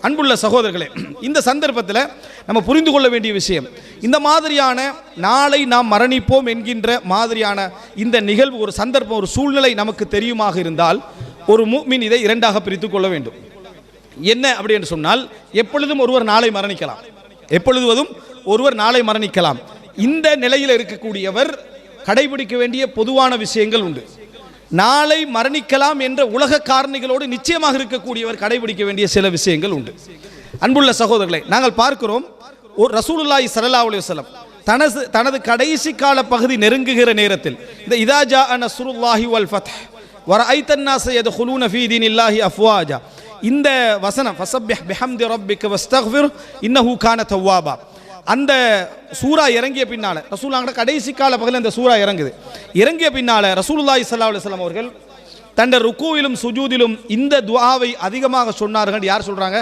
அன்புள்ள சகோதரர்களே, இந்த சந்தர்ப்பத்தில் நம்ம புரிந்து கொள்ள வேண்டிய விஷயம், இந்த மாதிரியான நாளை நாம் மரணிப்போம் என்கின்ற மாதிரியான இந்த நிகழ்வு, ஒரு சந்தர்ப்பம், ஒரு சூழ்நிலை நமக்கு தெரியுமாக இருந்தால் ஒரு முஃமின் இதை இரண்டாக பிரித்து கொள்ள வேண்டும். என்ன அப்படி என்று சொன்னால், எப்பொழுதும் ஒருவர் நாளை மரணிக்கலாம், எப்பொழுதும் ஒருவர் நாளை மரணிக்கலாம். இந்த நிலையில் இருக்கக்கூடியவர் கடைபிடிக்க வேண்டிய பொதுவான விஷயங்கள் உண்டு. நாளை மரணிக்கலாம் என்ற உலக காரணிகளோடு நிச்சயமாக இருக்கக்கூடியவர் கடைபிடிக்க வேண்டிய சில விஷயங்கள் உண்டு. அன்புள்ள சகோதரர்களை, நாங்கள் பார்க்கிறோம், ஒரு ரசூலுல்லாஹி ஸல்லல்லாஹு அலைஹி வஸல்லம் தனது கடைசி கால பகுதி நெருங்குகிற நேரத்தில் இந்த இதா ஜாஅ நஸ்ருல்லாஹி வல் ஃபத்ஹ் வரஐத்தன் நாஸ யதுகுலூன ஃபீ தீனில்லாஹி அஃப்வாஜா, இந்த வசனம் ஃபஸப்பிஹ் பிஹம்தி ரப்பிக வஸ்தக்ஃபிர் இன்னஹு கான தவ்வாபா, அந்த சூரா இறங்கிய பின்னால, ரசூலுல்லாஹ்வோட கடைசி கால பகுதியில் அந்த சூரா இறங்கிய பின்னால ரசூலுல்லாஹி ஸல்லல்லாஹு அலைஹி வஸல்லம் அவர்கள் தன்னுடைய ருக்கூவிலும் சுஜூதிலும் இந்த துஆவை அதிகமாக சொன்னார்கள். யார் சொல்றாங்க?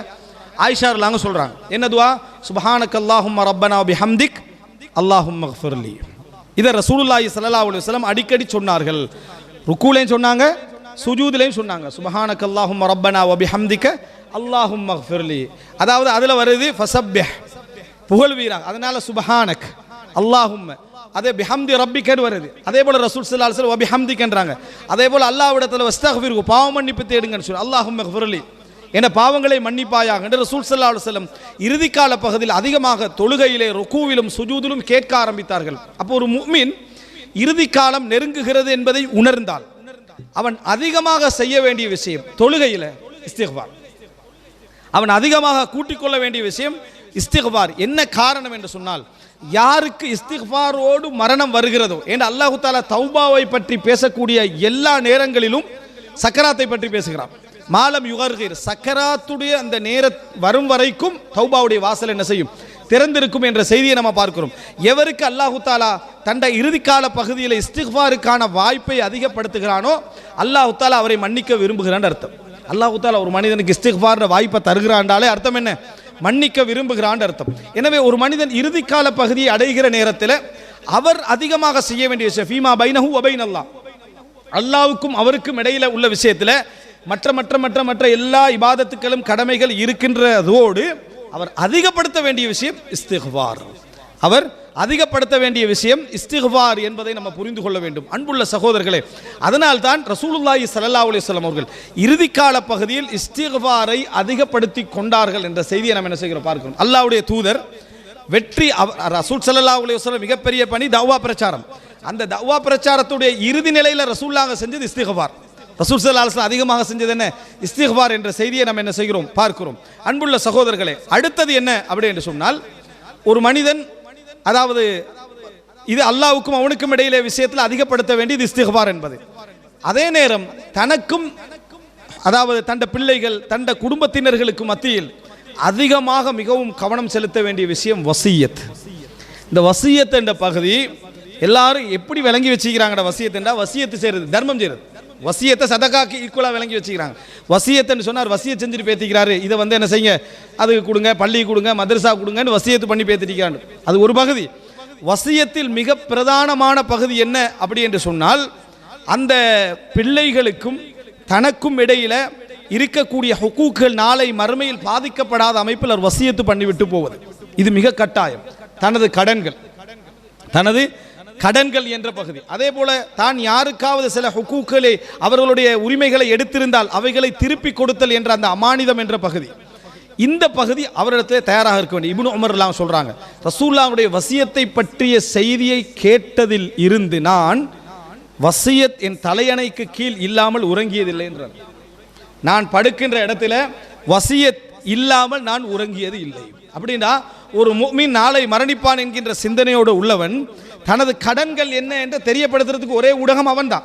ஆயிஷா ரலியல்லாஹு அன்ஹா சொல்றாங்க. என்ன துஆ? சுப்ஹானக்கல்லாஹும்ம ரப்பனா பிஹம்திக் அல்லாஹும்ம ஃக்ஃபிர்லி. இதை ரசூலுல்லாஹி ஸல்லல்லாஹு அலைஹி வஸல்லம் அடிக்கடி சொன்னார்கள். ருக்கூலையும் சொன்னாங்க, சுஜூதிலையும் சொன்னாங்க. சுப்ஹானக்கல்லாஹும்ம ரப்பனா வபிஹம்திக அல்லாஹும்ம ஃக்ஃபிர்லி. அதாவது அதில் வருது ஃபஸப்பிஹ், புகழ்வீராக, அதனால சுபஹானக் அல்லாஹும்ம, அதே பிஹம்தி ரப்பிக்கன்னு வருது. அதே போல ரசூல் ஸல்லல்லாஹு அலைஹி வஸல்லம் வபிஹம்திக்கன்றாங்க. அதே போல அல்லாஹ்விடத்தில் வஸ்தக்ஃபிரு, பாவ மன்னிப்பு தேடுங்கன்னு சொல்லி அல்லாஹும்ம ஃக்ஃபிர்லி, என பாவங்களை மன்னிப்பாயாக என்று ரசூல் ஸல்லல்லாஹு அலைஹி வஸல்லம் இறுதிக்கால பகுதியில் அதிகமாக தொழுகையிலே ருக்கூவிலும் சுஜூதிலும் கேட்க ஆரம்பித்தார்கள். அப்போ ஒரு முஃமின் இறுதி காலம் நெருங்குகிறது என்பதை உணர்ந்தால் அவன் அதிகமாக செய்ய வேண்டிய விஷயம் தொழுகையில் இஸ்திக்பார். அவன் அதிகமாக கூட்டிக் கொள்ள வேண்டிய விஷயம் இஸ்திக்பார். என்ன காரணம் என்று சொன்னால், யாருக்கு இஸ்திக்பாரோடு மரணம் வருகிறதோ, என்று அல்லாஹு தஆலா தௌபாவை பற்றி பேசக்கூடிய எல்லா நேரங்களிலும் சக்கராத்தை பற்றி பேசுகிறான். மாலம் யுகர்கிர், சக்கராத்துடைய அந்த நேர வரும் வரைக்கும் தௌபாவுடைய வாசல் என்ன செய்யும்? திறந்திருக்கும் என்ற செய்தியை நம்ம பார்க்கிறோம். எவருக்கு அல்லாஹு தஆலா தன்னுடைய இறுதிக்கால பகுதியில் இஸ்திக்பாருக்கான வாய்ப்பை அதிகப்படுத்துகிறானோ அல்லாஹு தஆலா அவரை மன்னிக்க விரும்புகிறான் அர்த்தம். அல்லாஹு தஆலா ஒரு மனிதனுக்கு இஸ்திக்பார் வாய்ப்பை தருகிறான்டாலே அர்த்தம் என்ன? மன்னிக்க விரும்புகிறான் அர்த்தம். எனவே ஒரு மனிதன் இறுதிக்கால பகுதியை அடைகிற நேரத்தில் அவர் அதிகமாக செய்ய வேண்டிய விஷயம் ஃபீமா பைனஹு வ பைன அல்லாஹ், அல்லாஹ்வுக்கும் அவருக்கும் இடையில உள்ள விஷயத்தில் மற்ற மற்ற மற்ற மற்ற எல்லா இபாதத்துக்களும் கடமைகள் இருக்கின்றதோடு அவர் அதிகப்படுத்த வேண்டிய விஷயம் இஸ்திக்பார். அவர் அதிகப்படுத்த வேண்டிய விஷயம் இஸ்திக்பார் என்பதை நம்ம புரிந்து கொள்ள வேண்டும். அன்புள்ள சகோதரர்களே, அதனால் தான் ரசூலுல்லாஹி ஸல்லல்லாஹு அலைஹி வஸல்லம் அவர்கள் இறுதிக்கால பகுதியில் இஸ்திக்பாரை அதிகப்படுத்தி கொண்டார்கள் என்ற செய்தியை நம்ம என்ன செய்கிறோம் பார்க்கிறோம். அல்லாஹ்வுடைய தூதர் வெற்றி, ரசூல் ஸல்லல்லாஹு அலைஹி வஸல்லம் மிகப்பெரிய பணி தஅவா பிரச்சாரம். அந்த தஅவா பிரச்சாரத்துடைய இறுதி நிலையில் ரசூலுல்லாஹ் செஞ்சது இஸ்திக்பார். ரசூல் ஸல்லல்லாஹு அலைஹி வஸல்லம் அதிகமாக செஞ்சது என்ன? இஸ்திக்பார் என்ற செய்தியை நம்ம என்ன செய்கிறோம் பார்க்கிறோம். அன்புள்ள சகோதரர்களே, அடுத்தது என்ன அப்படி என்று சொன்னால், ஒரு மனிதன், அதாவது இது அல்லாஹ்வுக்கும் அவனுக்கும் இடையிலே விஷயத்தில் அதிகப்படுத்த வேண்டியது இஸ்திக்பார் என்பது. அதே நேரம் தனக்கும், அதாவது தண்ட பிள்ளைகள் தண்ட குடும்பத்தினர்களுக்கு மத்தியில் அதிகமாக மிகவும் கவனம் செலுத்த வேண்டிய விஷயம் வசியத். இந்த வசியத் என்ற பகுதி எல்லாரும் எப்படி விளங்கி வச்சுக்கிறாங்க? வசியத் என்றால் வசியத்து செய்கிறது, தர்மம் செய்கிறது. வசியத்தை சதகாக்கு ஈக்குவலாக விளங்கி வச்சுக்கிறாங்க. வசியத்துன்னு சொன்னார், வசியத் செஞ்சுட்டு பேத்திக்கிறாரு, இதை வந்து என்ன செய்யுங்க, அதுக்கு கொடுங்க, பள்ளி கொடுங்க, மதரசா கொடுங்கன்னு வசியத்து பண்ணி பேத்திக்கிறாங்க. அது ஒரு பகுதி. வசியத்தில் மிக பிரதானமான பகுதி என்ன அப்படி என்று சொன்னால், அந்த பிள்ளைகளுக்கும் தனக்கும் இடையில இருக்கக்கூடிய ஹுக்கூக்கள் நாளை மறுமையில் பாதிக்கப்படாத அமைப்பில் அவர் வசியத்து பண்ணிவிட்டு போவது, இது மிக கட்டாயம். தனது கடன்கள் என்ற பகுதி. அதே போல தான் யாருக்காவது சில ஹுக்கூக்களை, அவர்களுடைய உரிமைகளை எடுத்திருந்தால் அவைகளை திருப்பி கொடுத்தல் என்ற அந்த அமானிதம் என்ற பகுதி, இந்த பகுதி அவரிடத்தில் தயாராக இருக்க வேண்டும். இப்னு உமர் எல்லாம் சொல்றாங்க, ரசூலுல்லாஹ்வுடைய வசியத்தை பற்றிய செய்தியை கேட்டதில் இருந்து நான் வசியத் என் தலையணைக்கு கீழ் இல்லாமல் உறங்கியதில்லை என்றார். நான் படுக்கின்ற இடத்துல வசியத் இல்லாமல் நான் உறங்கியது இல்லை. அப்படின்னா ஒரு முஃமின் நாளை மரணிப்பான் என்கின்ற சிந்தனையோடு உள்ளவன் தனது கடன்கள் என்ன என்று தெரியப்படுத்துறதுக்கு ஒரே ஊடகம் அவன்தான்.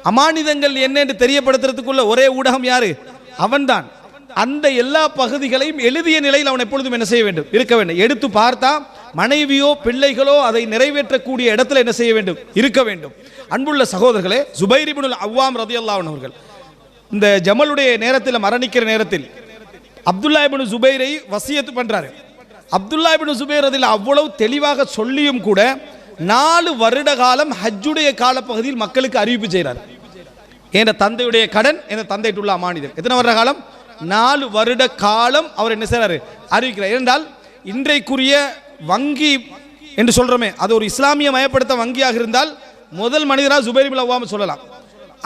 அமானிதங்கள் என்ன என்று தெரியப்படுத்துறதுக்குள்ள ஒரே ஊடகம் யாரு? அவன்தான். அந்த எல்லா பகுதிகளையும் எழுதிய நிலையில் அவன் எப்பொழுதும் என்ன செய்ய வேண்டும்? இருக்க வேண்டும். எடுத்து பார்த்தா மனைவியோ பிள்ளைகளோ அதை நிறைவேற்றக்கூடிய இடத்துல என்ன செய்ய வேண்டும்? இருக்க வேண்டும். அன்புள்ள சகோதரர்களே, ஜுபைர் இப்னுல் அவ்வாம் ரலியல்லாஹு அன்ஹு அவர்கள் இந்த ஜமலுடைய நேரத்தில் மரணிக்கிற நேரத்தில் அப்துல்லா இப்னு ஜுபைரை வசியத்து பண்றாரு. அப்துல்லா இப்னு ஜுபைர் அதில் அவ்வளவு தெளிவாக சொல்லியும் கூட 4 வருட காலம் ஹஜ்ஜுடைய காலப்பகுதியில் மக்களுக்கு அறிவிப்பு செய்கிறார். என் தந்தையுடைய கடன், என் தந்தைட்டுள்ள அமானிதம். எத்தனை வருட காலம்? 4 வருட காலம் அவர் என்ன செய்றாரு அறிவிக்கிறார். என்றால் இன்றைக்குரிய வங்கி என்று சொல்றோமே, அது ஒரு இஸ்லாமிய மயப்படுத்த வங்கியாக இருந்தால் முதல் மனிதராக ஜுபைர் இப்னு அவ்வாம் சொல்லலாம்.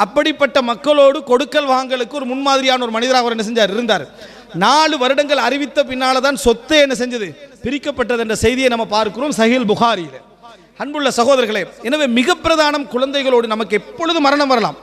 அப்படிப்பட்ட மக்களோடு கொடுக்கல் வாங்கலுக்கு ஒரு முன்மாதிரியான ஒரு மனிதராக அவர் என்ன செஞ்சார் இருந்தார். 4 வருடங்கள் அறிவித்த பின்னால தான் சொத்தை என்ன செஞ்சது பிரிக்கப்பட்டது என்ற செய்தியை நம்ம பார்க்கிறோம் சஹீஹ் புகாரியில். அன்புள்ள சகோதரர்களே, எனவே மிக பிரதானம் குழந்தைகளோடு நமக்கு எப்பொழுது மரணம் வரலாம்,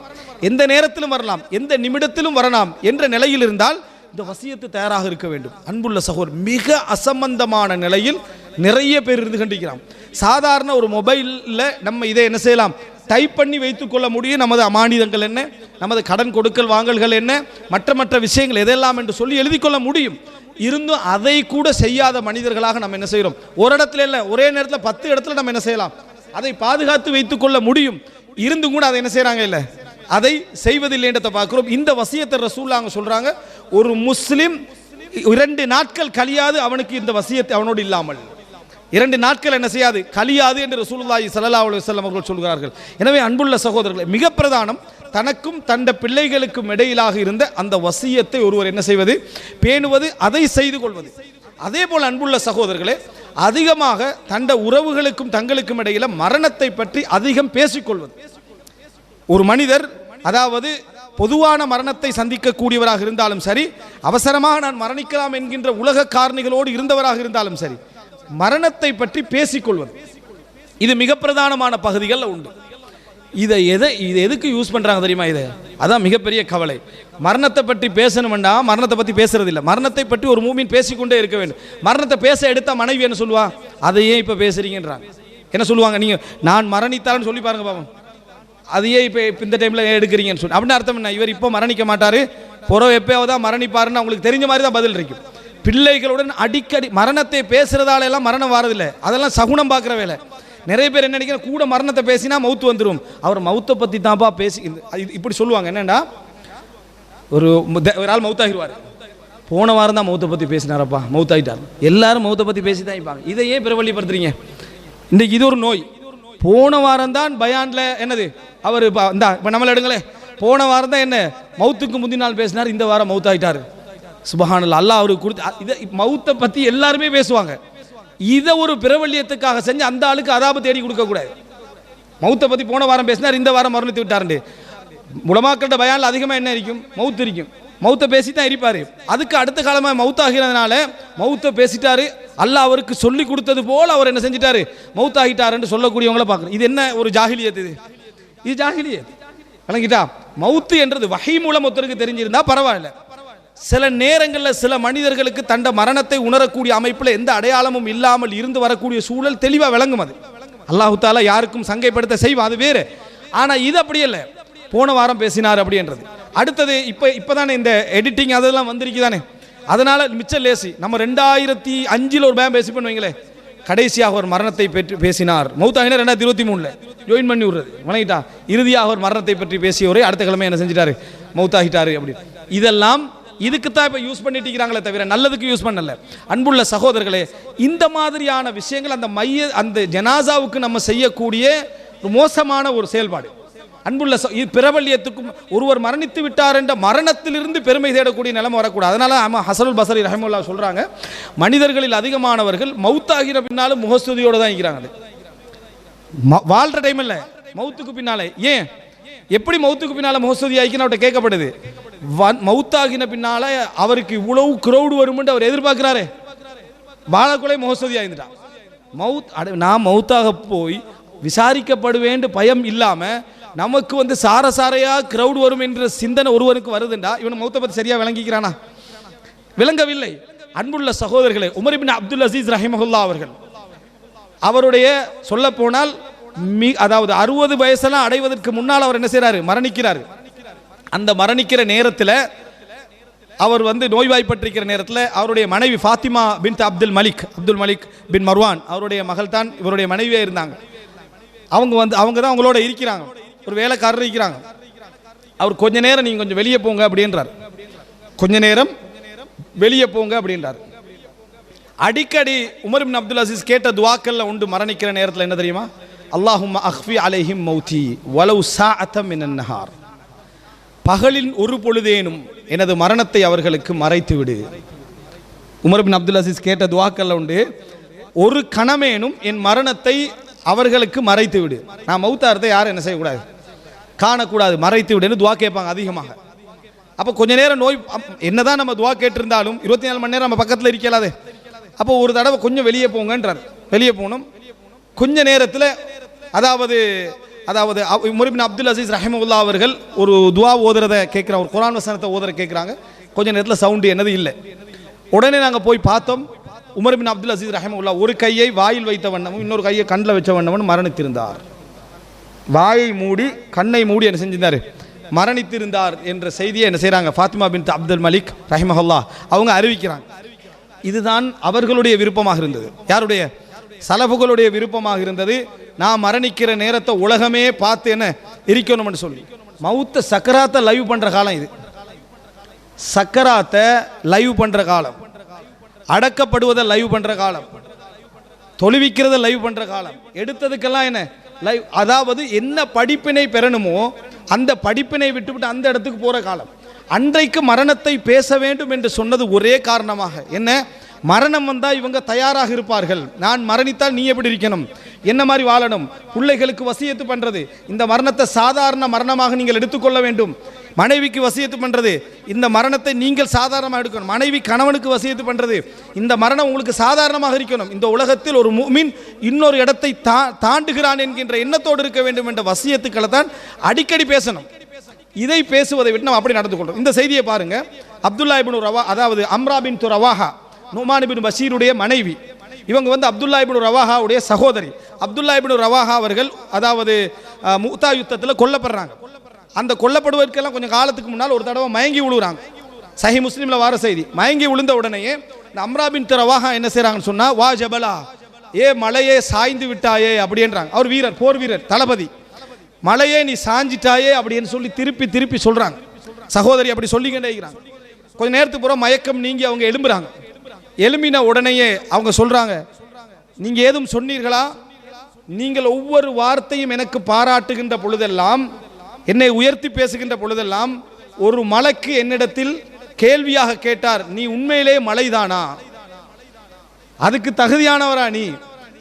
எந்த நேரத்திலும் வரலாம், எந்த நிமிடத்திலும் வரலாம் என்ற நிலையில் இருந்தால் இந்த வசியத்து தயாராக இருக்க வேண்டும். அன்புள்ள சகோதரர், மிக அசம்பந்தமான நிலையில் நிறைய பேர் இருந்து கண்டிக்கிறான். சாதாரண ஒரு மொபைலில் நம்ம இதை என்ன செய்யலாம், டைப் பண்ணி வைத்துக் கொள்ள முடியும். நமது அமானிதங்கள் என்ன, நமது கடன் கொடுக்கல் வாங்கல்கள் என்ன, மற்ற விஷயங்கள் எதெல்லாம் என்று சொல்லி எழுதி கொள்ள முடியும். இருந்தும் அதை கூட செய்யாத மனிதர்களாக நம்ம என்ன செய்கிறோம். ஒரு இடத்துல இல்லை, ஒரே நேரத்தில் 10 இடத்துல நம்ம என்ன செய்யலாம், அதை பாதுகாத்து வைத்துக் கொள்ள முடியும். இருந்தும் கூட அதை என்ன செய்கிறாங்க, இல்லை அதை செய்வதில்லைன்றதை பார்க்கிறோம். இந்த வசியத்தை ரசூலுல்லாஹ் சொல்றாங்க, ஒரு முஸ்லிம் 2 நாட்கள் கழியாது அவனுக்கு இந்த வசியத்தை அவனோடு இல்லாமல் 2 நாட்கள் என்ன செய்யாது கழியாது என்று ரசூலுல்லாஹி ஸல்லல்லாஹு அலைஹி வஸல்லம் அவர்கள் சொல்கிறார்கள். எனவே அன்புள்ள சகோதரர்களே, மிக பிரதானம் தனக்கும் தந்த பிள்ளைகளுக்கும் இடையிலாக இருந்த அந்த வசியத்தை ஒருவர் என்ன செய்வது, பேணுவது, அதை செய்து கொள்வது. அதே போல் அன்புள்ள சகோதரர்களே, அதிகமாக தந்த உறவுகளுக்கும் தங்களுக்கும் இடையில மரணத்தை பற்றி அதிகம் பேசிக்கொள்வது. ஒரு மனிதர் அதாவது பொதுவான மரணத்தை சந்திக்கக்கூடியவராக இருந்தாலும் சரி, அவசரமாக நான் மரணிக்கலாம் என்கின்ற உலக காரணிகளோடு இருந்தவராக இருந்தாலும் சரி, மரணத்தை பற்றி பேசிக்கொள்வது இது மிக பிரதானமான பகுதிகளில் உண்டு. இதை எதுக்கு யூஸ் பண்ணுறாங்க தெரியுமா? இதை அதான் மிகப்பெரிய கவலை. மரணத்தை பற்றி பேசணும்னா மரணத்தை பற்றி பேசுறது இல்லை. மரணத்தை பற்றி ஒரு மூமின் பேசிக்கொண்டே இருக்க வேண்டும். மரணத்தை பேச எடுத்தால் மனைவி என்ன சொல்லுவா, அதையே இப்போ பேசுறீங்கன்றாங்க. என்ன சொல்லுவாங்க, நீங்கள் நான் மரணித்தாரன்னு சொல்லி பாருங்க பாவம், அதையே இப்போ இந்த டைமில் எடுக்கிறீங்கன்னு சொல்லி. அப்படின்னு அர்த்தம் என்ன, இவர் இப்போ மரணிக்க மாட்டார், எப்போயாவது தான் மரணிப்பாருன்னு அவங்களுக்கு தெரிஞ்ச மாதிரி தான் பதில் இருக்கும். பிள்ளைகளுடன் அடிக்கடி மரணத்தை பேசுறதால எல்லாம் மரணம் வாரதில்லை, அதெல்லாம் சகுனம் பார்க்குற வேலை. நிறைய பேர் என்ன நினைக்கிற, கூட மரணத்தை பேசினா மவுத்து வந்துடும், அவர் மவுத்தை பற்றி தான்ப்பா பேசி இப்படி சொல்லுவாங்க. என்னென்னா ஒரு ஆள் மவுத்தாகிடுவார், போன வாரம் தான் மவுத்தை பற்றி பேசினாரப்பா, மவுத்தாகிட்டார், எல்லாரும் மவுத்தை பற்றி பேசி தான் இருப்பாங்க. இதையே பிரபலியப்படுத்துறீங்க. இன்றைக்கு இது ஒரு நோய். போன வாரம் தான் பயானில் என்னது அவர் இப்போ நம்மளை எடுங்களே, போன வாரம் தான் என்ன மவுத்துக்கு முந்தின நாள் பேசினார், இந்த வாரம் மவுத்தாகிட்டார். சுபஹானல்லாஹ், அல்லாஹ் அவருக்கு கொடுத்து இதை மவுத்தை பற்றி எல்லாருமே பேசுவாங்க. இதை ஒரு பிரபல்யத்துக்காக செஞ்சு அந்த ஆளுக்கு அதாபு தேடி கொடுக்கக்கூடாது. மவுத்தை பற்றி போன வாரம் பேசினார், இந்த வாரம் மரணித்து விட்டாருண்டு. உலமாக்கள்கிட்ட பயானில் அதிகமாக என்ன இருக்கும், மவுத்து இருக்கும். மவுத்தை பேசி தான் இருப்பார். அதுக்கு அடுத்த காலமாக மவுத்தாகிறதுனால மவுத்தை பேசிட்டாரு, அல்லாஹ் அவருக்கு சொல்லி கொடுத்தது போல் அவர் என்ன செஞ்சிட்டாரு, மவுத்தாகிட்டாருன்னு சொல்லக்கூடியவங்கள பார்க்குறோம். இது என்ன ஒரு ஜாஹிலியத், இது ஜாஹிலியத். வழங்கிட்டா, மவுத்து என்றது வஹி மூலம் ஒருத்தருக்கு தெரிஞ்சிருந்தா பரவாயில்ல. சில நேரங்களில் சில மனிதர்களுக்கு தண்ட மரணத்தை உணரக்கூடிய அமைப்பில் எந்த அடையாளமும் இல்லாமல் இருந்து வரக்கூடிய சூழல் தெளிவாக விளங்கும். அது அல்லாஹு தாலா யாருக்கும் சங்கைப்படுத்த செய்வான், அது வேறு. ஆனால் இது அப்படி இல்லை, போன வாரம் பேசினார் அப்படின்றது. அடுத்தது இப்போதானே இந்த எடிட்டிங் அதெல்லாம் வந்திருக்கு தானே, அதனால மிச்சம் லேசி. நம்ம 2005 ஒரு பேம் பேசி பண்ணுவீங்களே, கடைசியாக ஒரு மரணத்தை பற்றி பேசினார், மௌத்தாகினார் 2023 ஜாயின் பண்ணி விடுறது வணங்கிட்டா. இறுதியாக ஒரு மரணத்தை பற்றி பேசியவரே அடுத்த கிழமை என்ன செஞ்சிட்டாரு, மௌத்தாகிட்டாரு அப்படி. இதெல்லாம் இதுக்குத்தான் இப்போ யூஸ் பண்ணிட்டு இருக்கிறாங்களே தவிர நல்லதுக்கு யூஸ் பண்ணல. அன்புள்ள சகோதரர்களே, இந்த மாதிரியான விஷயங்கள் அந்த ஜனாசாவுக்கு நம்ம செய்யக்கூடிய ஒரு மோசமான ஒரு செயல்பாடு. அன்புள்ள பிரபல்யத்துக்கும் ஒருவர் மரணித்து விட்டார் என்ற மரணத்திலிருந்து பெருமை தேடக்கூடிய நிலைமை வரக்கூடாது. அதனால ஹசனுல் பஸ்ரி ரஹிமஹுல்லாஹ் சொல்றாங்க, மனிதர்களில் அதிகமானவர்கள் மவுத்தாகிற பின்னாலும் முகஸ்துதியோடு தான் இருக்கிறாங்க. வாழ்ற டைம் இல்லை, மவுத்துக்கு பின்னாலே. ஏன், எப்படி மவுத்துக்கு பின்னால முகஸ்துதி ஆகின்னு அவர்கிட்ட கேட்கப்படுது. மவுத்தாகின பின்னால அவருக்கு இவ்வளவு கிரௌடு வரும்னு அவர் எதிர்பார்க்கிறாரே, வாழக்குள்ளே முகஸ்துதி ஆகிட்டான். நான் மவுத்தாக போய் விசாரிக்கப்படுவேன் பயம் இல்லாம நமக்கு சாரசாரையா கிரௌட் வரும் என்ற சிந்தனை ஒருவருக்கு வருதுண்டா, இவன் மௌத்தை பத்தி சரியா விளங்கிக்கிறானா? விளங்கவில்லை. அன்புள்ள சகோதரர்களே, உமர் இப்னு அப்துல் அசீஸ் ரஹிமஹுல்லாஹ் அவர்கள், அவருடைய சொல்ல போனால் அதாவது 60 வயசெல்லாம் அடைவதற்கு முன்னால் அவர் என்ன செய்யறாரு, மரணிக்கிறார். அந்த மரணிக்கிற நேரத்தில் அவர் நோய்வாய்ப்பட்டிருக்கிற நேரத்தில் அவருடைய மனைவி ஃபாத்திமா பின்த் அப்துல் மலிக் பின் மர்வான் அவருடைய மகள் தான் இவருடைய மனைவியே இருந்தாங்க. அவங்க தான் அவங்களோட இருக்கிறாங்க, ஒரு வேலைக்காரர் இருக்கிறாங்க. அவர் கொஞ்ச நேரம் நீங்க கொஞ்சம் வெளியே போங்க அப்படின்றார், கொஞ்ச நேரம் வெளியே போங்க அப்படின்றார். அடிக்கடி உமர் இப்னு அப்துல் அசீஸ் கேட்ட துஆக்கள்ல உண்டு மரணிக்கிற நேரத்தில் என்ன தெரியுமா, அல்லாஹும்ம அக்ஃபி அலைஹிம் மௌதி வலவ் சாஅத்தம் மினன் நஹார், பகலின் ஒரு பொழுதேனும் எனது மரணத்தை அவர்களுக்கு மறைத்து விடு. உமர் பின் அப்துல் அசீஸ் கேட்ட துவாக்கல்ல உண்டு, ஒரு கணமேனும் என் மரணத்தை அவர்களுக்கு மறைத்து விடு. நான் மௌத்தாரத்தை யாரும் என்ன செய்யக்கூடாது, காணக்கூடாது, மறைத்து விடுன்னு துவா கேட்பாங்க அதிகமாக. அப்போ கொஞ்ச நேரம் நோய் என்னதான் நம்ம துவா கேட்டிருந்தாலும் 24 மணி நேரம் நம்ம பக்கத்தில் இருக்கலாது. அப்போ ஒரு தடவை கொஞ்சம் வெளியே போங்கன்றார். வெளியே போகணும். கொஞ்ச நேரத்தில் அதாவது உமர் பின் அப்துல் அசீஸ் ரஹிமஹுல்லாஹ் அவர்கள் ஒரு துவா ஓதுறதை கேட்குறாங்க, ஒரு குர்ஆன் வசனத்தை ஓதுற கேட்குறாங்க. கொஞ்ச நேரத்தில் சவுண்டு என்னது இல்லை. உடனே நாங்கள் போய் பார்த்தோம், உமர் பின் அப்துல் அசீஸ் ரஹிமஹுல்லாஹ் ஒரு கையை வாயில் வைத்த வண்ணமும் இன்னொரு கையை கண்ணில் வச்ச வண்ணமும் மரணித்திருந்தார். வாயை மூடி கண்ணை மூடி என்ன செஞ்சிருந்தார், மரணித்திருந்தார் என்ற செய்தியை என்ன செய்கிறாங்க, ஃபாத்திமா பின் அப்துல் மலிக் ரஹிமஹுல்லாஹ் அவங்க அறிவிக்கிறாங்க. இதுதான் அவர்களுடைய விருப்பமாக இருந்தது. யாருடைய? சலஃபுகளுடைய விருப்பமாக இருந்தது. நான் மரணிக்கிற நேரத்தை உலகமே பார்த்து என்ன இருக்கணும்னு சொல்லி மவுத்த சக்கராத்தை லைவ் பண்ணுற காலம் இது. சக்கராத்தை லைவ் பண்ணுற காலம், அடக்கப்படுவதை லைவ் பண்ணுற காலம், தொழுவிக்கிறத லைவ் பண்ணுற காலம், எடுத்ததுக்கெல்லாம் என்ன லைவ். அதாவது என்ன படிப்பினை பெறணுமோ அந்த படிப்பினை விட்டுவிட்டு அந்த இடத்துக்கு போகிற காலம். அன்றைக்கு மரணத்தை பேச வேண்டும் என்று சொன்னது ஒரே காரணமாக என்ன, மரணம் வந்தால் இவங்க தயாராக இருப்பார்கள். நான் மரணித்தால் நீ எப்படி இருக்கணும், என்ன மாதிரி வாழணும், பிள்ளைகளுக்கு வசியத்து பண்ணுறது, இந்த மரணத்தை சாதாரண மரணமாக நீங்கள் எடுத்துக்கொள்ள வேண்டும். மனைவிக்கு வசியத்து பண்ணுறது, இந்த மரணத்தை நீங்கள் சாதாரணமாக எடுக்கணும். மனைவி கணவனுக்கு வசியத்து பண்ணுறது, இந்த மரணம் உங்களுக்கு சாதாரணமாக இருக்கணும். இந்த உலகத்தில் ஒரு முஃமின் இன்னொரு இடத்தை தாண்டுகிறான் என்கின்ற எண்ணத்தோடு இருக்க வேண்டும் என்ற வசியத்துக்களை தான் அடிக்கடி பேசணும். இதை பேசுவதை விட்டு நம்ம அப்படி நடந்து கொள்றோம். இந்த செய்தியை பாருங்க. அப்துல்லா இப்னு ரவா, அதாவது அம்ரா பின் ரவாஹா, நுமான் பின் பஷீருடைய மனைவி. இவங்க வந்து அப்துல்லா இப்னு ரவாஹாவுடைய சகோதரி. அப்துல்லா இப்னு ரவாஹா அவர்கள் அதாவது முக்தா யுத்தத்தில் கொல்லப்படுறாங்க. அந்த கொல்லப்படுவதற்கெல்லாம் கொஞ்சம் காலத்துக்கு முன்னால் ஒரு தடவை மயங்கி விழுறாங்க. சஹி முஸ்லீமில் வார செய்தி. மயங்கி விழுந்த உடனேயே இந்த அம்ரா பின் ரவாஹா என்ன செய்கிறாங்கன்னு சொன்னால், வா ஜபலா, ஏ மலையே சாய்ந்து விட்டாயே அப்படின்றாங்க. அவர் வீரர், போர் வீரர், தளபதி. மலையே நீ சாஞ்சிட்டாயே அப்படின்னு சொல்லி திருப்பி திருப்பி சொல்கிறாங்க. சகோதரி அப்படி சொல்லிக்கிட்டே இருக்கிறாங்க. கொஞ்ச நேரத்துக்கு பிறகு மயக்கம் நீங்கி அவங்க எழும்புறாங்க. எழும்பின உடனேயே அவங்க சொல்கிறாங்க, நீங்கள் ஏதும் சொன்னீர்களா? நீங்கள் ஒவ்வொரு வார்த்தையும் எனக்கு பாராட்டுகின்ற பொழுதெல்லாம், என்னை உயர்த்தி பேசுகின்ற பொழுதெல்லாம் ஒரு மலக்கு என்னிடத்தில் கேள்வியாக கேட்டார், நீ உண்மையிலே மலைதானா, அதுக்கு தகுதியானவரா நீ,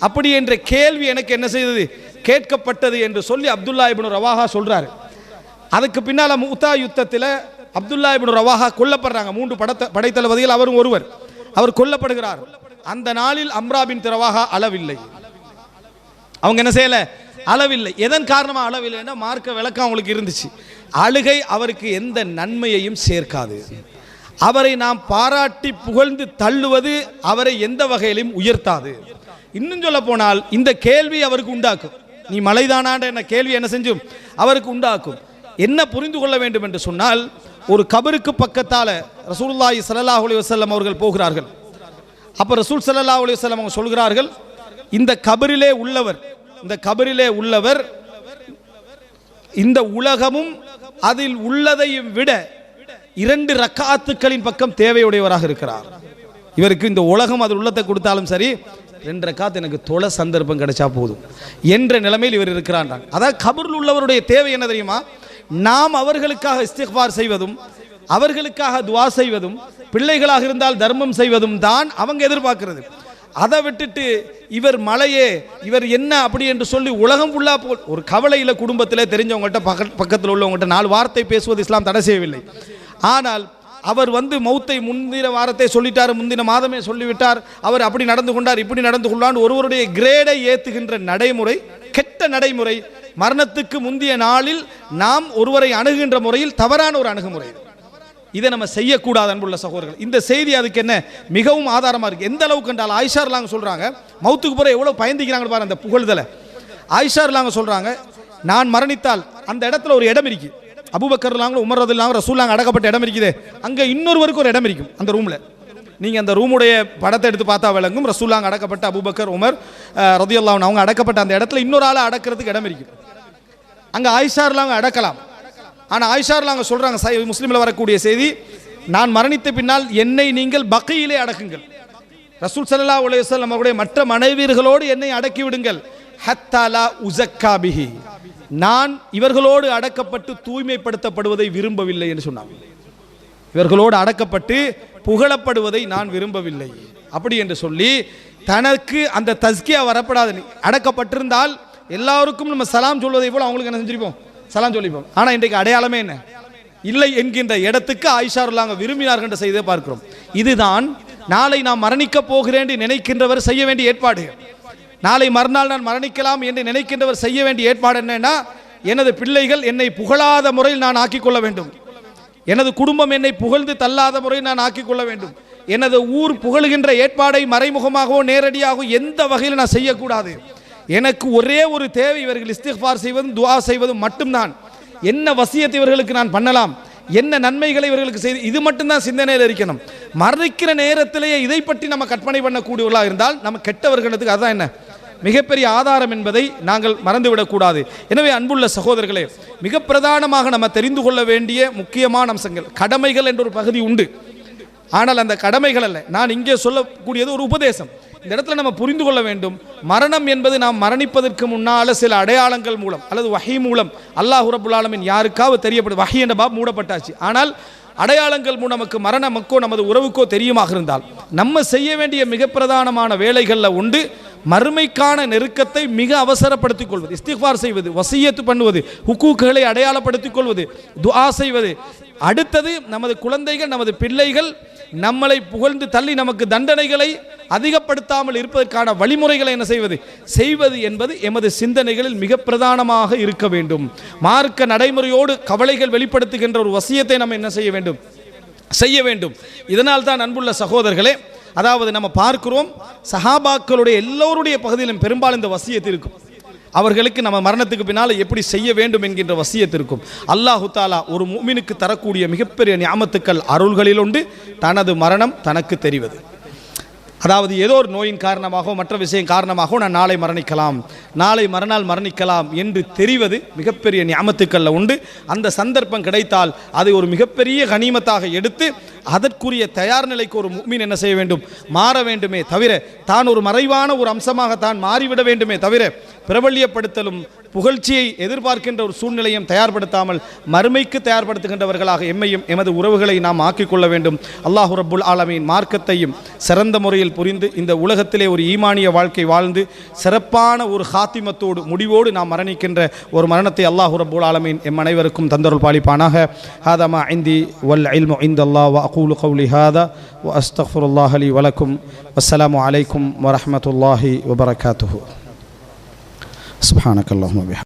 அப்படி என்ற கேள்வி எனக்கு என்ன செய்தது, கேட்கப்பட்டது என்று சொல்லி அப்துல்லா இப்னு ரவாஹா சொல்றாரு. அதுக்கு பின்னால் முக்தா யுத்தத்தில் அப்துல்லா இப்னு ரவாஹா கொல்லப்படுறாங்க. 3 படைத்தளபதிகள் அவரும் ஒருவர். அவர் கொல்லப்படுகிறார். அந்த நாளில் அம்ரா பின் ரவாஹா அளவில்லை. அவங்க என்ன செய்யல, அளவில்லை. எதன் காரணமாக அளவில்லைன்னா மார்க்க விளக்கம் அவங்களுக்கு இருந்துச்சு. அழுகை அவருக்கு எந்த நன்மையையும் சேர்க்காது. அவரை நாம் பாராட்டி புகழ்ந்து தள்ளுவது அவரை எந்த வகையிலும் உயர்த்தாது. இன்னும் சொல்ல போனால் இந்த கேள்வி அவருக்கு உண்டாக்கும். நீ மலைதானான்ற என்ன கேள்வி என்ன செஞ்சும் அவருக்கு உண்டாக்கும். என்ன புரிந்து கொள்ள வேண்டும் என்று சொன்னால், ஒரு கபருக்கு பக்கத்தால ரசூலுல்லாஹி ஸல்லல்லாஹு அலைஹி வஸல்லம் அவர்கள் போகிறார்கள். அப்ப ரசூல் ஸல்லல்லாஹு அலைஹி வஸல்லம் அவங்க சொல்கிறார்கள், இந்த கபரிலே உள்ளவர், இந்த கபரிலே உள்ளவர் இந்த உலகமும் அதில் உள்ளதையும் விட 2 ரக்காத்துக்களின் பக்கம் தேவையுடையவராக இருக்கிறார். இவருக்கு இந்த உலகம் அதில் உள்ளத்தை கொடுத்தாலும் சரி, 2 ரக்காத் எனக்கு தொலை சந்தர்ப்பம் கிடைச்சா போதும் என்ற நிலைமையில் இவர் இருக்கிறான். அதாவது கபரில் உள்ளவருடைய தேவை என்ன தெரியுமா? நாம் அவர்களுக்காக இஸ்திக்பார் செய்வதும், அவர்களுக்காக துவா செய்வதும், பிள்ளைகளாக இருந்தால் தர்மம் செய்வதும் தான் அவங்க எதிர்பார்க்கிறது. அதை விட்டுட்டு இவர் மலையே, இவர் என்ன அப்படி என்று சொல்லி உலகம் ஃபுல்லா ஒரு கவலையில் குடும்பத்தில் தெரிஞ்சவங்கள்ட்ட பக்கத்தில் உள்ளவங்கள்ட்ட 4 வார்த்தை பேசுவது இஸ்லாம் தடை செய்யவில்லை. ஆனால் அவர் வந்து மௌத்தை முந்தின வாரத்தை சொல்லிட்டார், முந்தின மாதமே சொல்லிவிட்டார், அவர் அப்படி நடந்து கொண்டார், இப்படி நடந்து கொண்டார், ஒருவருடைய கிரேடை ஏற்றுகின்ற நடைமுறை கெட்ட நடைமுறை. மரணத்துக்கு முந்திய நாளில் நாம் ஒருவரை அணுகுகின்ற முறையில் தவறான ஒரு அணுகுமுறை. இதை நம்ம செய்யக்கூடாது அன்புள்ள சகோதரர்கள். இந்த செய்தி அதுக்கு என்ன மிகவும் ஆதாரமாக இருக்குது. எந்த அளவுக்கு என்றால் ஆயிஷா ரலியல்லாஹு சொல்கிறாங்க, மௌத்துக்கு பிறகு எவ்வளோ பயந்துக்கிறாங்க பாரு அந்த புகழ்தலை. ஆயிஷா ரலியல்லாஹு சொல்கிறாங்க, நான் மரணித்தால் அந்த இடத்துல ஒரு இடம் இருக்கு, அபூபக்கர் ரலியல்லாஹு, உமர் ரலியல்லாஹு, ரசூலுல்லாஹ் அடக்கப்பட்ட இடம் இருக்குது, அங்கே இன்னொருவருக்கு ஒரு இடம் இருக்கும் அந்த ரூமில். நீங்கள் அந்த ரூமுடைய படத்தை எடுத்து பார்த்தா விளங்கும். ரசூலுல்லாஹ் அடக்கப்பட்ட அபூபக்கர், உமர் ரலியல்லாஹு அன்ஹு அவங்க அடக்கப்பட்ட அந்த இடத்துல இன்னொரு ஆளை அடக்கிறதுக்கு இடம் இருக்கும். அங்கே ஆயிஷா ரலியல்லாஹு அடக்கலாம். ஆனால் ஆயிஷா ரலியல்லாஹு சொல்கிறாங்க, முஸ்லீமில் வரக்கூடிய செய்தி, நான் மரணித்த பின்னால் என்னை நீங்கள் பக்கியிலே அடக்குங்கள், ரசூல் ஸல்லல்லாஹு அலைஹி வஸல்லம் அவருடைய மற்ற மனைவியர்களோடு என்னை அடக்கி விடுங்கள், ஹத்தா லா உஸக்கா பிஹி, நான் இவர்களோடு அடக்கப்பட்டு தூய்மைப்படுத்தப்படுவதை விரும்பவில்லை என்று சொன்னாங்க. இவர்களோடு அடக்கப்பட்டு புகழப்படுவதை நான் விரும்பவில்லை அப்படி என்று சொல்லி தனக்கு அந்த தஸ்கியா வரப்படாது. அடக்கப்பட்டிருந்தால் எல்லாருக்கும் நம்ம சலாம் சொல்வதை போல அவங்களுக்கு என்ன செஞ்சிருப்போம், சலாம் சொல்லிப்போம். ஆனால் இன்றைக்கு அடையாளமே என்ன இல்லை என்கின்ற இடத்துக்கு ஆயிஷா ரலியல்லாஹு விரும்பினார்கள் என்ற செய்தியை பார்க்கிறோம். இதுதான் நாளை நாம் மரணிக்க போகிறேன் என்று நினைக்கின்றவர் செய்ய வேண்டிய ஏற்பாடு. நாளை மறுநாள் நான் மரணிக்கலாம் என்று நினைக்கின்றவர் செய்ய வேண்டிய ஏற்பாடு என்னன்னா, எனது பிள்ளைகள் என்னை புகழாத முறையில் நான் ஆக்கிக்கொள்ள வேண்டும், எனது குடும்பம் என்னை புகழ்ந்து தள்ளாத முறையில் நான் ஆக்கிக்கொள்ள வேண்டும், எனது ஊர் புகழுகின்ற ஏற்பாடை மறைமுகமாகவோ நேரடியாகவோ எந்த வகையில் நான் செய்யக்கூடாது. எனக்கு ஒரே ஒரு தேவை, இவர்கள் இஸ்திக்ஃபார் செய்வதும் துஆ செய்வதும் மட்டும்தான். என்ன வசியத்தை இவர்களுக்கு நான் பண்ணலாம், என்ன நன்மைகளை இவர்களுக்கு செய்து, இது மட்டும்தான் சிந்தனையில் இருக்கணும். மரணிக்கிற நேரத்திலேயே இதை பற்றி நம்ம கற்பனை பண்ணக்கூடியவர்களாக இருந்தால் நம்ம கெட்டவர்களுக்கு அதுதான் என்ன மிகப்பெரிய ஆதாரம் என்பதை நாங்கள் மறந்துவிடக்கூடாது. எனவே அன்புள்ள சகோதரர்களே, மிக பிரதானமாக நம்ம தெரிந்து கொள்ள வேண்டிய முக்கியமான அம்சங்கள், கடமைகள் என்ற ஒரு பகுதி உண்டு. ஆனால் அந்த கடமைகள் அல்ல, நான் இங்கே சொல்லக்கூடியது ஒரு உபதேசம். இந்த இடத்துல நம்ம புரிந்து கொள்ள வேண்டும், மரணம் என்பது நாம் மரணிப்பதற்கு முன்னால் சில அடையாளங்கள் மூலம் அல்லது வஹி மூலம் அல்லாஹ் ரப்புல் ஆலமீன் யாருக்காவது தெரியப்படும். வஹி என்ற பாப் மூடப்பட்டாச்சு. ஆனால் அடையாளங்கள் மூலம் நமக்கு மரணமக்கோ நமது உறவுக்கோ தெரியுமாக இருந்தால் நம்ம செய்ய வேண்டிய மிக பிரதானமான வேலைகளில் உண்டு மறுமைக்கான நெருக்கத்தை மிக அவசரப்படுத்திக் கொள்வது, இஸ்திக்ஃபார் செய்வது, வசியத்து பண்ணுவது, ஹுக்கூக்குகளை அடையாளப்படுத்திக் கொள்வது, துஆ செய்வது. அடுத்தது நமது குழந்தைகள் நமது பிள்ளைகள் நம்மளை புகழ்ந்து தள்ளி நமக்கு தண்டனைகளை அதிகப்படுத்தாமல் இருப்பதற்கான வழிமுறைகளை என்ன செய்வது என்பது எமது சிந்தனைகளில் மிக பிரதானமாக இருக்க வேண்டும். மார்க்க நடைமுறையோடு கவலைகள் வெளிப்படுத்துகின்ற ஒரு வசியத்தை நம்ம என்ன செய்ய வேண்டும். இதனால் தான் அன்புள்ள சகோதரர்களே, அதாவது நம்ம பார்க்கிறோம் சஹாபாக்களுடைய எல்லோருடைய பகுதியிலும் பெரும்பாலும் இந்த வசியத்து இருக்கும். அவர்களுக்கு நம்ம மரணத்துக்கு பின்னால் எப்படி செய்ய வேண்டும் என்கின்ற வசியத்து இருக்கும். அல்லாஹு தாலா ஒரு முஃமினுக்கு தரக்கூடிய மிகப்பெரிய நியாமத்துக்கள் அருள்களில் உண்டு தனது மரணம் தனக்கு தெரிவது. அதாவது ஏதோ ஒரு நோயின் காரணமாகவோ மற்ற விஷயம் காரணமாகவோ நான் நாளை மரணிக்கலாம், நாளை மறுநாள் மரணிக்கலாம் என்று தெரிவது மிகப்பெரிய நியாமத்துக்களில் உண்டு. அந்த சந்தர்ப்பம் கிடைத்தால் அதை ஒரு மிகப்பெரிய கனிமத்தாக எடுத்து அதற்குரிய தயார் நிலைக்கு ஒரு முஃமின் என்ன செய்ய வேண்டும், மாற வேண்டுமே தவிர தான் ஒரு மறைவான ஒரு அம்சமாக தான் மாறிவிட வேண்டுமே தவிர பிரபல்யப்படுத்தலும் புகழ்ச்சியை எதிர்பார்க்கின்ற ஒரு சூழ்நிலையும் தயார்படுத்தாமல் மறுமைக்கு தயார்படுத்துகின்றவர்களாக எம்மையும் எமது உறவுகளை நாம் ஆக்கிக்கொள்ள வேண்டும். அல்லாஹு ரப்புல் ஆலமீன் மார்க்கத்தையும் சிறந்த முறையில் புரிந்து இந்த உலகத்திலே ஒரு ஈமானிய வாழ்க்கை வாழ்ந்து சிறப்பான ஒரு ஹாத்திமத்தோடு முடிவோடு நாம் மரணிக்கின்ற ஒரு மரணத்தை அல்லாஹு ரப்புல் ஆலமீன் எம் அனைவருக்கும் தந்தருள் பாலிப்பானாக. ஹாதா மா இந்தி வல் இல்மு இந்தல்லாஹ் வ அகூலு கௌலி ஹாதா வ அஸ்தக்ஃபிருல்லாஹ லி வ லக்கும். வஸ்ஸலாமு அலைக்கும் வ ரஹ்மத்துல்லாஹி வ பரகாத்துஹு. சுப்ஹானக்கல்லாஹும்ம